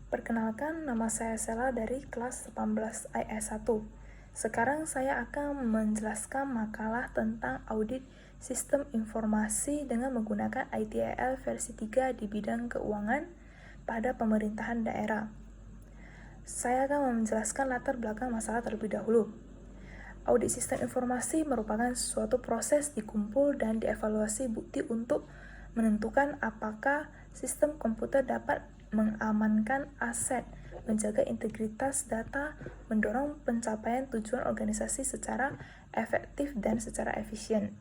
Perkenalkan, nama saya Sela dari kelas 18 IS1. Sekarang saya akan menjelaskan makalah tentang audit sistem informasi dengan menggunakan ITIL versi 3 di bidang keuangan pada pemerintahan daerah. Saya akan menjelaskan latar belakang masalah terlebih dahulu. Audit sistem informasi merupakan suatu proses dikumpul dan dievaluasi bukti untuk menentukan apakah sistem komputer dapat mengamankan aset, menjaga integritas data, mendorong pencapaian tujuan organisasi secara efektif dan secara efisien.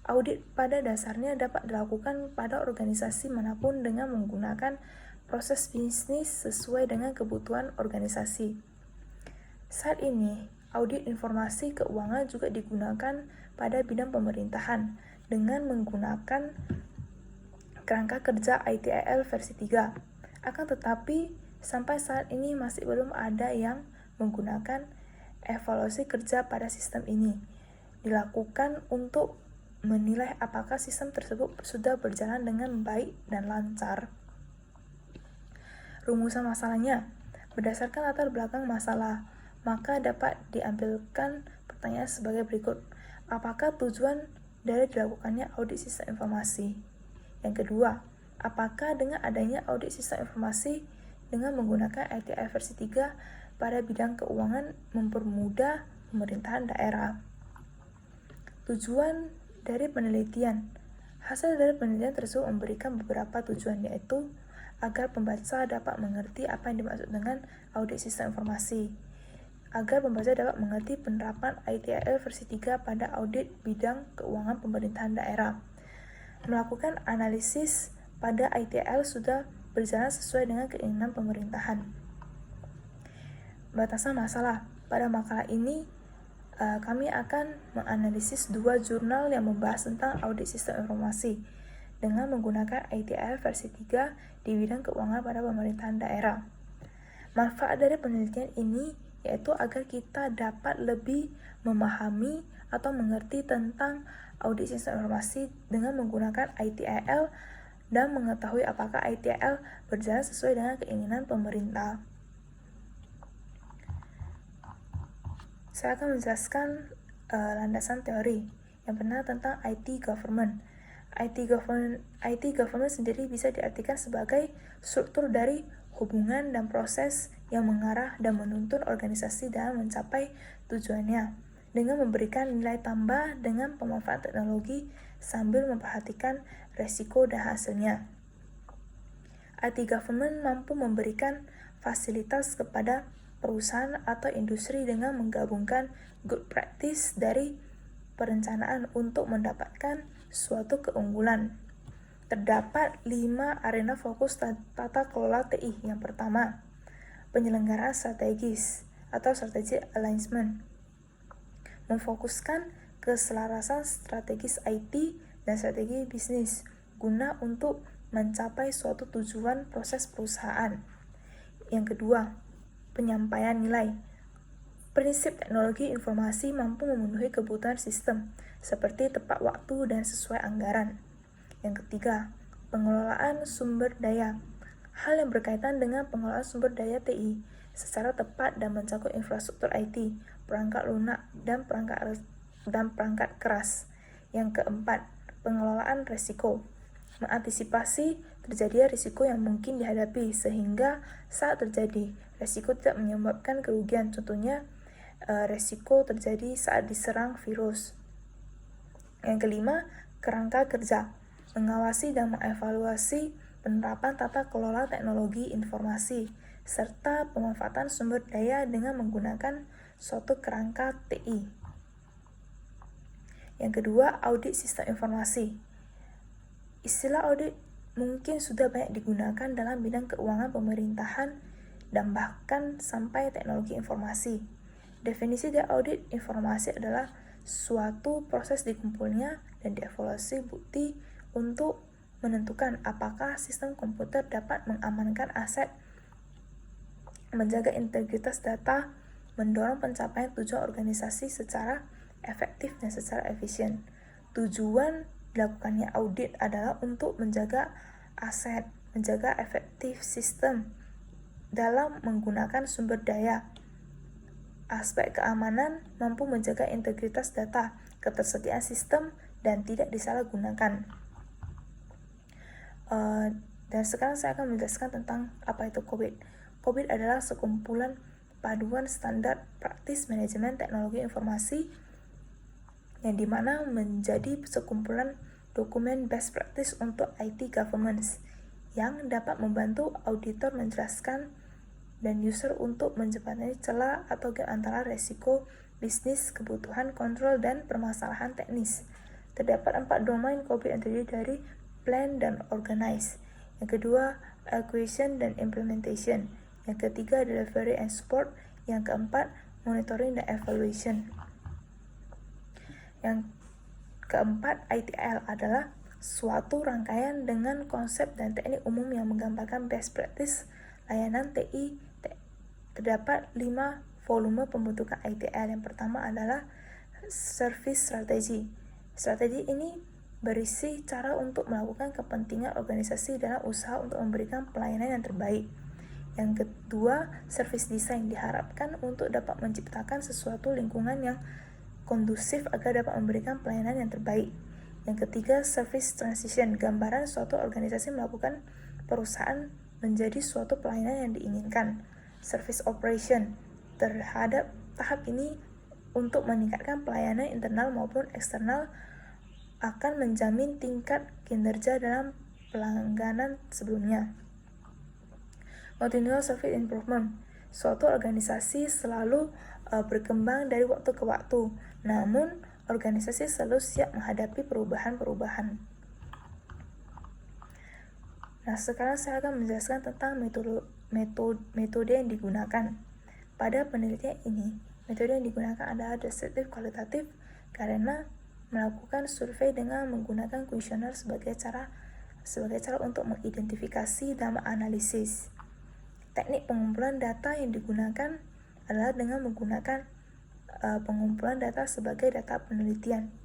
Audit pada dasarnya dapat dilakukan pada organisasi manapun dengan menggunakan proses bisnis sesuai dengan kebutuhan organisasi. Saat ini, audit informasi keuangan juga digunakan pada bidang pemerintahan dengan menggunakan kerangka kerja ITIL versi 3. Akan tetapi, sampai saat ini masih belum ada yang menggunakan evaluasi kerja pada sistem ini. Dilakukan untuk menilai apakah sistem tersebut sudah berjalan dengan baik dan lancar. Rumusan masalahnya, berdasarkan latar belakang masalah, maka dapat diambilkan pertanyaan sebagai berikut. Apakah tujuan dari dilakukannya audit sistem informasi? Yang kedua, apakah dengan adanya audit sistem informasi dengan menggunakan ITIL versi 3 pada bidang keuangan mempermudah pemerintahan daerah? Tujuan dari penelitian. Hasil dari penelitian tersebut memberikan beberapa tujuan, yaitu agar pembaca dapat mengerti apa yang dimaksud dengan audit sistem informasi, agar pembaca dapat mengerti penerapan ITIL versi 3 pada audit bidang keuangan pemerintahan daerah. Melakukan analisis pada ITIL sudah berjalan sesuai dengan keinginan pemerintahan. Batasan masalah. Pada makalah ini, kami akan menganalisis 2 jurnal yang membahas tentang audit sistem informasi dengan menggunakan ITIL versi 3 di bidang keuangan pada pemerintahan daerah. Manfaat dari penelitian ini yaitu agar kita dapat lebih memahami atau mengerti tentang audit sistem informasi dengan menggunakan ITIL dan mengetahui apakah ITIL berjalan sesuai dengan keinginan pemerintah. Saya akan menjelaskan landasan teori. Yang pertama tentang IT government. IT government sendiri bisa diartikan sebagai struktur dari hubungan dan proses yang mengarah dan menuntun organisasi dalam mencapai tujuannya dengan memberikan nilai tambah dengan pemanfaatan teknologi sambil memperhatikan resiko dan hasilnya. IT government mampu memberikan fasilitas kepada perusahaan atau industri dengan menggabungkan good practice dari perencanaan untuk mendapatkan suatu keunggulan. Terdapat 5 arena fokus tata kelola TI. Yang pertama, penyelenggaraan strategis atau strategic alignment. Memfokuskan keselarasan strategis IT dan strategi bisnis guna untuk mencapai suatu tujuan proses perusahaan. Yang kedua, penyampaian nilai. Prinsip teknologi informasi mampu memenuhi kebutuhan sistem, seperti tepat waktu dan sesuai anggaran. Yang ketiga, pengelolaan sumber daya. Hal yang berkaitan dengan pengelolaan sumber daya TI secara tepat dan mencakup infrastruktur IT, perangkat lunak, dan perangkat keras. Yang keempat, pengelolaan risiko. Mengantisipasi terjadinya risiko yang mungkin dihadapi sehingga saat terjadi risiko tidak menyebabkan kerugian. Contohnya, risiko terjadi saat diserang virus. Yang kelima, kerangka kerja. Mengawasi dan mengevaluasi penerapan tata kelola teknologi informasi serta pemanfaatan sumber daya dengan menggunakan suatu kerangka TI. Yang kedua, audit sistem informasi. Istilah audit mungkin sudah banyak digunakan dalam bidang keuangan pemerintahan dan bahkan sampai teknologi informasi. Definisi dari audit informasi adalah suatu proses dikumpulnya dan dievaluasi bukti untuk menentukan apakah sistem komputer dapat mengamankan aset, menjaga integritas data, mendorong pencapaian tujuan organisasi secara efektif dan secara efisien. Tujuan dilakukannya audit adalah untuk menjaga aset, menjaga efektif sistem, dalam menggunakan sumber daya. Aspek keamanan mampu menjaga integritas data, ketersediaan sistem, dan tidak disalahgunakan. Dan sekarang saya akan menjelaskan tentang apa itu COBIT. COBIT adalah sekumpulan paduan standar praktis manajemen teknologi informasi yang dimana menjadi sekumpulan dokumen best practice untuk IT governance yang dapat membantu auditor menjelaskan dan user untuk menjembatani celah atau gap antara resiko bisnis, kebutuhan kontrol, dan permasalahan teknis. Terdapat 4 domain COBIT yang terdiri dari plan dan organize. Yang kedua, acquisition dan implementation. Yang ketiga, delivery and support. Yang keempat, monitoring dan evaluation. Yang keempat, ITIL adalah suatu rangkaian dengan konsep dan teknik umum yang menggambarkan best practice layanan TI. Terdapat 5 volume pembentukan ITIL. Yang pertama adalah service strategy. Strategi ini berisi cara untuk melakukan kepentingan organisasi dalam usaha untuk memberikan pelayanan yang terbaik. Yang kedua, service design diharapkan untuk dapat menciptakan sesuatu lingkungan yang kondusif agar dapat memberikan pelayanan yang terbaik. Yang ketiga, service transition, gambaran suatu organisasi melakukan perusahaan menjadi suatu pelayanan yang diinginkan. Service operation, terhadap tahap ini untuk meningkatkan pelayanan internal maupun eksternal akan menjamin tingkat kinerja dalam pelangganan sebelumnya. Continuous service improvement, suatu organisasi selalu berkembang dari waktu ke waktu, namun organisasi selalu siap menghadapi perubahan-perubahan. Nah, sekarang saya akan menjelaskan tentang metode yang digunakan. Pada penelitian ini, metode yang digunakan adalah deskriptif kualitatif karena melakukan survei dengan menggunakan kuesioner sebagai cara untuk mengidentifikasi dan menganalisis. Teknik pengumpulan data yang digunakan adalah dengan menggunakan pengumpulan data sebagai data penelitian.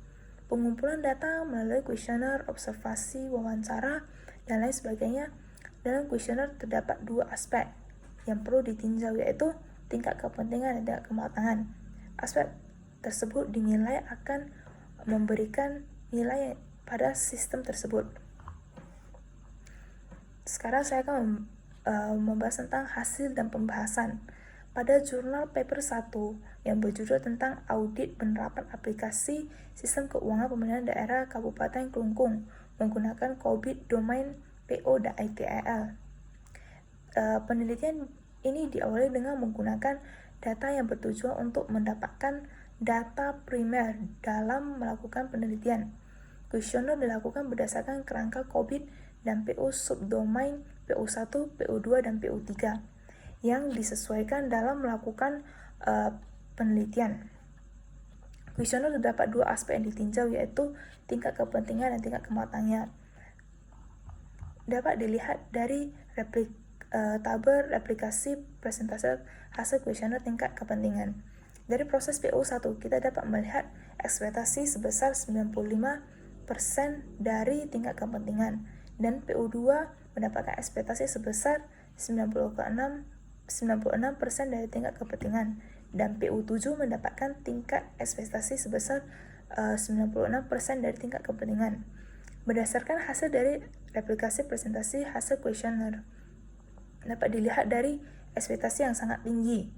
Pengumpulan data melalui kuesioner, observasi, wawancara, dan lain sebagainya. Dalam kuesioner terdapat 2 aspek yang perlu ditinjau, yaitu tingkat kepentingan dan tingkat kematangan. Aspek tersebut dinilai akan memberikan nilai pada sistem tersebut. Sekarang saya akan membahas tentang hasil dan pembahasan. Pada jurnal paper 1 yang berjudul tentang audit penerapan aplikasi sistem keuangan pemerintahan daerah Kabupaten Klungkung menggunakan COBIT domain PO dan ITIL. Penelitian ini diawali dengan menggunakan data yang bertujuan untuk mendapatkan data primer dalam melakukan penelitian. Kuesioner dilakukan berdasarkan kerangka COBIT dan PO subdomain PO1, PO2, dan PO3 yang disesuaikan dalam melakukan penelitian. Kuesioner terdapat 2 aspek yang ditinjau, yaitu tingkat kepentingan dan tingkat kematangannya. Dapat dilihat dari tabel replikasi presentase hasil kuesioner tingkat kepentingan. Dari proses PO1, kita dapat melihat ekspektasi sebesar 95% dari tingkat kepentingan, dan PO2 mendapatkan ekspektasi sebesar 96% dari tingkat kepentingan, dan PO7 mendapatkan tingkat ekspektasi sebesar 96% dari tingkat kepentingan. Berdasarkan hasil dari replikasi presentasi hasil kuesioner, dapat dilihat dari ekspektasi yang sangat tinggi.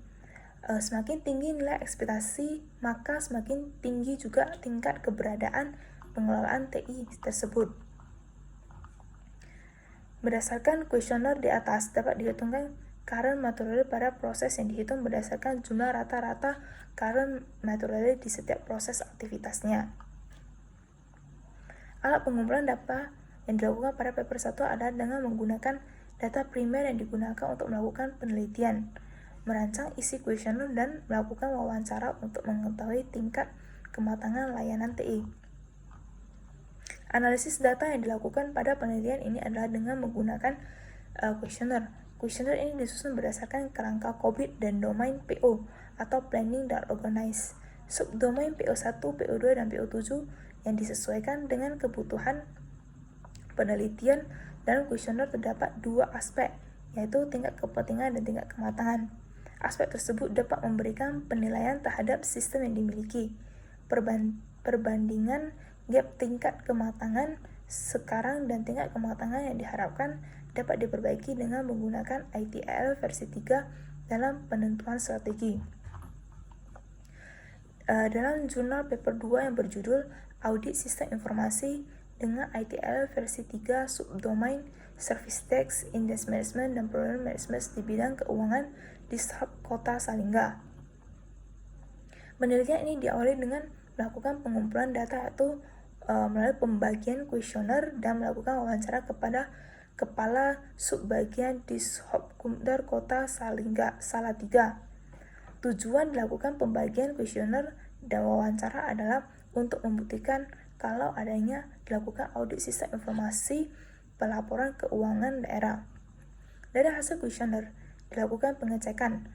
Semakin tinggi nilai ekspektasi, maka semakin tinggi juga tingkat keberadaan pengelolaan TI tersebut. Berdasarkan kuesioner di atas, dapat dihitungkan current metodologi pada proses yang dihitung berdasarkan jumlah rata-rata current metodologi di setiap proses aktivitasnya. Alat pengumpulan data yang dilakukan pada paper 1 adalah dengan menggunakan data primer yang digunakan untuk melakukan penelitian, merancang isi kuesioner, dan melakukan wawancara untuk mengetahui tingkat kematangan layanan TI. Analisis data yang dilakukan pada penelitian ini adalah dengan menggunakan kuesioner. Kuesioner ini disusun berdasarkan kerangka COBIT dan domain PO atau Planning dan Organize. Subdomain PO1, PO2, dan PO7 yang disesuaikan dengan kebutuhan penelitian. Dalam kuesioner terdapat 2 aspek, yaitu tingkat kepentingan dan tingkat kematangan. Aspek tersebut dapat memberikan penilaian terhadap sistem yang dimiliki. Perbandingan gap tingkat kematangan sekarang dan tingkat kematangan yang diharapkan dapat diperbaiki dengan menggunakan ITIL versi 3 dalam penentuan strategi. Dalam jurnal paper 2 yang berjudul Audit Sistem Informasi dengan ITIL versi 3 subdomain Service Tax, Index Management, dan Program Management di bidang keuangan di Sub Kota Salingga. Penelitian ini diawali dengan melakukan pengumpulan data yaitu melalui pembagian kuesioner dan melakukan wawancara kepada Kepala Subbagian Dishubkumdar Kota Salatiga. Tujuan dilakukan pembagian kuesioner dan wawancara adalah untuk membuktikan kalau adanya dilakukan audit sistem informasi pelaporan keuangan daerah. Dari hasil kuesioner dilakukan pengecekan,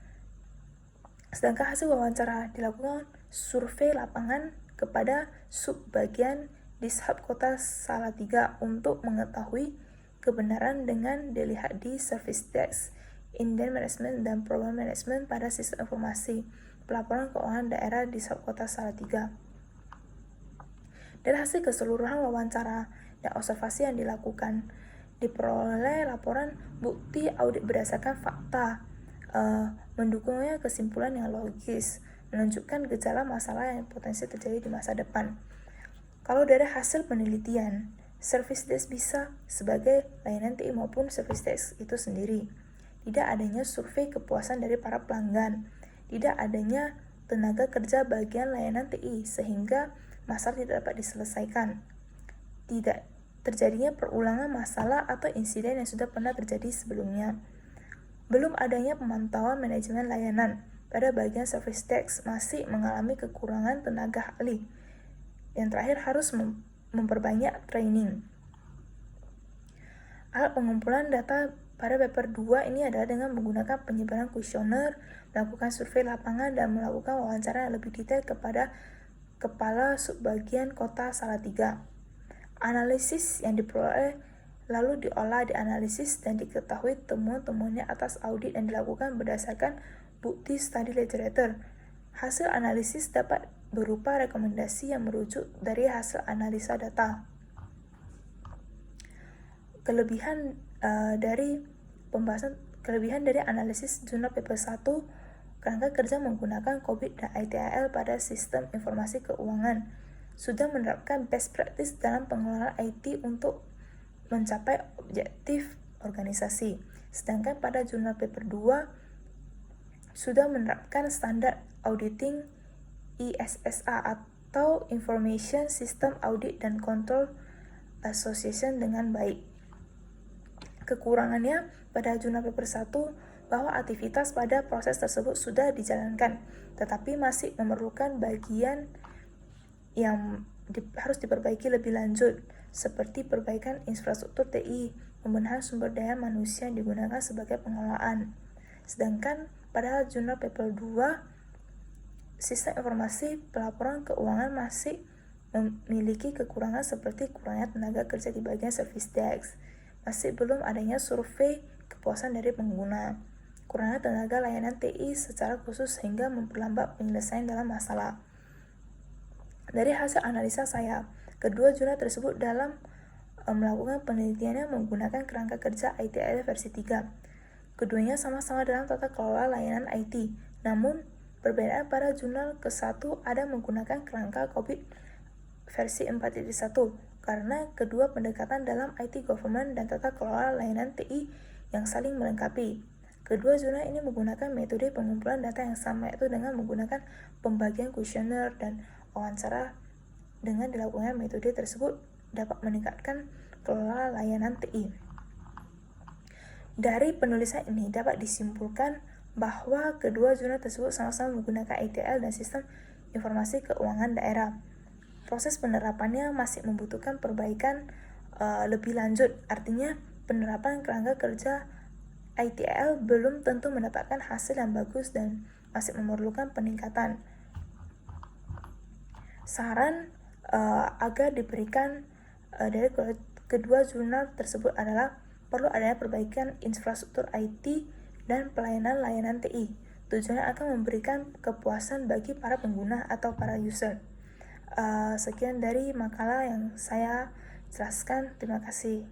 sedangkan hasil wawancara dilakukan survei lapangan kepada subbagian Dishub Kota Salatiga untuk mengetahui kebenaran dengan dilihat di Service Desk, Index Management, dan Program Management pada sistem informasi pelaporan keuangan daerah di Sub Kota Salatiga. Dari hasil keseluruhan wawancara dan observasi yang dilakukan, diperoleh laporan bukti audit berdasarkan fakta, mendukungnya kesimpulan yang logis, menunjukkan gejala masalah yang potensi terjadi di masa depan. Kalau dari hasil penelitian, Service Desk bisa sebagai layanan TI maupun Service Desk itu sendiri. Tidak adanya survei kepuasan dari para pelanggan, tidak adanya tenaga kerja bagian layanan TI sehingga masalah tidak dapat diselesaikan. Tidak terjadinya perulangan masalah atau insiden yang sudah pernah terjadi sebelumnya. Belum adanya pemantauan manajemen layanan pada bagian Service Desk masih mengalami kekurangan tenaga ahli. Yang terakhir harus memperbanyak training. Alat pengumpulan data pada paper 2 ini adalah dengan menggunakan penyebaran kuesioner, melakukan survei lapangan, dan melakukan wawancara yang lebih detail kepada Kepala Subbagian Kota Salatiga. Analisis yang diperoleh lalu diolah, dianalisis, dan diketahui temuan-temuannya atas audit yang dilakukan berdasarkan bukti study literature. Hasil analisis dapat berupa rekomendasi yang merujuk dari hasil analisa data. Kelebihan dari analisis jurnal paper 1, kerangka kerja menggunakan COVID dan ITIL pada sistem informasi keuangan sudah menerapkan best practice dalam pengelolaan IT untuk mencapai objektif organisasi. Sedangkan pada jurnal paper 2 sudah menerapkan standar auditing ISSA atau Information System Audit dan Control Association dengan baik. Kekurangannya pada jurnal paper 1 bahwa aktivitas pada proses tersebut sudah dijalankan, tetapi masih memerlukan bagian yang harus diperbaiki lebih lanjut, seperti perbaikan infrastruktur TI, pembenahan sumber daya manusia yang digunakan sebagai pengelolaan. Sedangkan pada jurnal paper 2, sistem informasi pelaporan keuangan masih memiliki kekurangan seperti kurangnya tenaga kerja di bagian Service Desk, masih belum adanya survei kepuasan dari pengguna, kurangnya tenaga layanan TI secara khusus sehingga memperlambat penyelesaian dalam masalah. Dari hasil analisa saya, kedua jurnal tersebut dalam melakukan penelitiannya menggunakan kerangka kerja ITIL versi 3. Keduanya sama-sama dalam tata kelola layanan IT, namun perbedaan pada jurnal ke-1 ada menggunakan kerangka COVID versi 4.1 karena kedua pendekatan dalam IT government dan tata kelola layanan TI yang saling melengkapi. Kedua jurnal ini menggunakan metode pengumpulan data yang sama, yaitu dengan menggunakan pembagian kuesioner dan wawancara. Dengan dilakukan metode tersebut dapat meningkatkan kelola layanan TI. Dari penulisan ini dapat disimpulkan bahwa kedua jurnal tersebut sama-sama menggunakan ITIL dan sistem informasi keuangan daerah. Proses penerapannya masih membutuhkan perbaikan lebih lanjut, artinya penerapan kerangka kerja ITIL belum tentu mendapatkan hasil yang bagus dan masih memerlukan peningkatan. Saran agar diberikan dari kedua jurnal tersebut adalah perlu adanya perbaikan infrastruktur IT dan pelayanan-layanan TI. Tujuannya akan memberikan kepuasan bagi para pengguna atau para user. Sekian dari makalah yang saya jelaskan. Terima kasih.